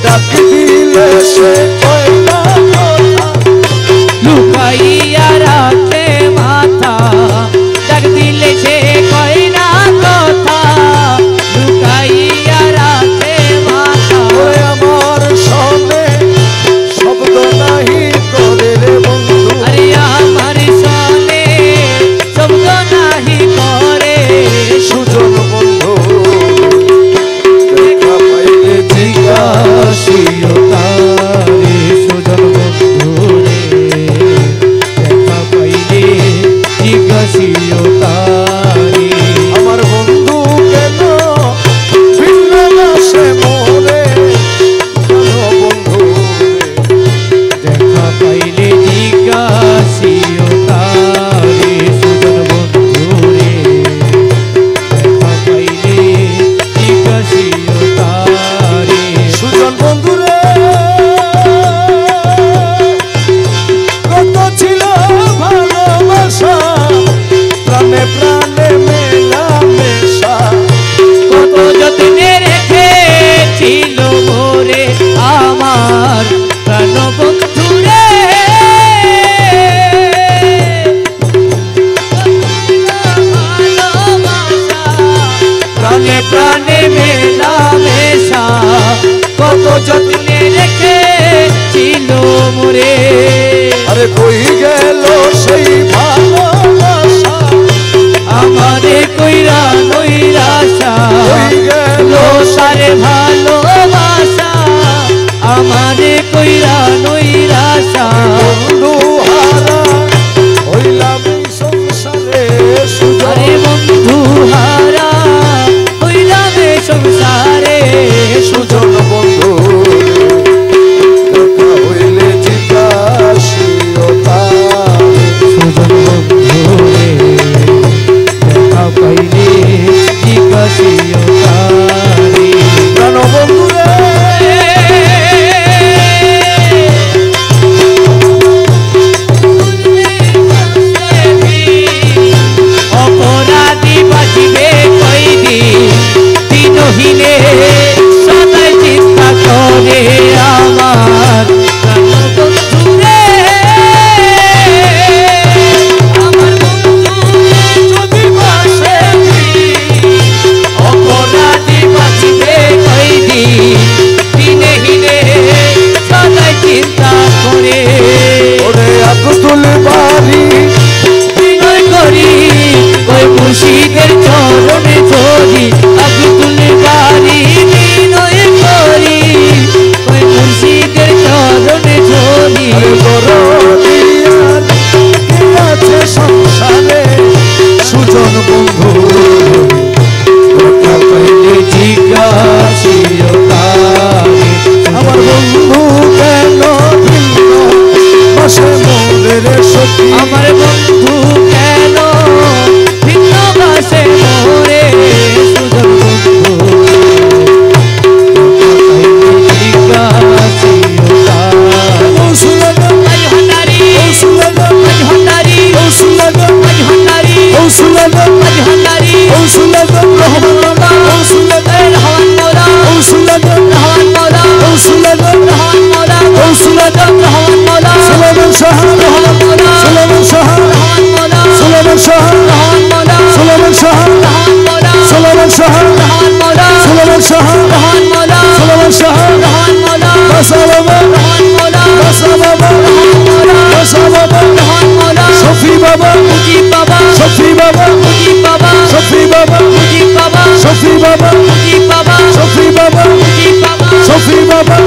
ডাক দিলে সে কয় না কথা, লুকাইয়া রাখে মাথা, ডাক দিলে সে কয় না কথা, লুকাইয়া রাখে মাথা। ওরে আমার শোনে শব্দ নাহি করে রে বন্ধু, আরে আমার শোনে শব্দ নাহি করে, সুজন বন্ধু দেখা পাইলে জিজ্ঞাসিও তারে, সুজন বন্ধু রে দেখা পাইলে জিজ্ঞাসিও তারে। আমার বন্ধু কেন ভিন্ন বাসে মোরে, বন্ধু দেখা পাইলে জিজ্ঞাসিও তারে, সুজন বন্ধু রে দেখা পাইলে জিজ্ঞাসিও তারে। সুজন বন্ধু রে কত ছিল ভালোবাসা, প্রাণে প্রাণে মেলা মেশা, কত যত্নে রেখেছিল মোরে আমার প্রাণ বন্ধু রে, প্রাণে প্রাণে মেলা মেশা, কত যত্নে রেখেছিল মোরে। আরে কই গেল সেই ভালোবাসা, আমারে কইরা নৈরাশা, কই গেল সারে ভালোবাসা, আমারে কইরা নৈরাশা। বন্ধু হারা হইলাম এই সংসারে, সুজন আরে বন্ধু হারা হইলাম এ সংসারে, সুজন বন্ধু দেখা হইলে জিজ্ঞাসিও তারে, সুজন বন্ধু রে দেখা পাইলে জিজ্ঞাসিও তারে। প্রাণ বন্ধু রে অপরাধী বাঁচিবে কয়দিন, দিনহীনে সদাই চিন্তা করে আমার প্রাণ বন্ধু রে, আমার বন্ধু যদি বাসে, অপরাধী বাঁচিবে কয়দিন, দিনহীনে সদাই চিন্তা করে। ওরে আব্দুল বাড়ি বিনয় করি ওই মুর্শিদের চরণে ধরি, আব্দুল বাড়ি বিনয় করি ওই মুর্শিদের চরণে ধরি। আরে বড়দিয়ার কে আছে সংসারে, সুজন বন্ধু দেখা পাইলে জিজ্ঞাসিও তারে, আমার বন্ধু কেন ভিন্ন বাসে মোরে রে সখী, আমার বন্ধু কেন ভিন্ন বাসে মোরে, সুজন বন্ধু দেখা পাইলে জিজ্ঞাসিও তারে। কৌশলগা হন্ডারি কৌশলগা হন্ডারি কৌশলগা হন্ডারি কৌশলগা হন্ডারি কৌশলগা রহমান মৌলা, কৌশলগা রহমান মৌলা, কৌশলগা রহমান মৌলা, কৌশলগা রহমান মৌলা, কৌশলগা রহমান মৌলা, সুলেমান শাহ রহমান মৌলা, সুলেমান শাহ রহমান মৌলা, সুলেমান শাহ রহমান মৌলা, সুলেমান শাহ রহমান মৌলা, সুলেমান শাহ রহমান মৌলা, সুলেমান শাহ রহমান মৌলা, সুলেমান শাহ রহমান মৌলা, বাসা বাবা রহমান মৌলা, বাসা বাবা রহমান মৌলা, বাসা বাবা রহমান মৌলা, শফি বাবা মুজিব বাবা, শফি বাবা মুজিব বাবা, শফি বাবা মুজিব বাবা, শফি বাবা মুজিব বাবা, শফি বাবা মুজিব বাবা, শফি বাবা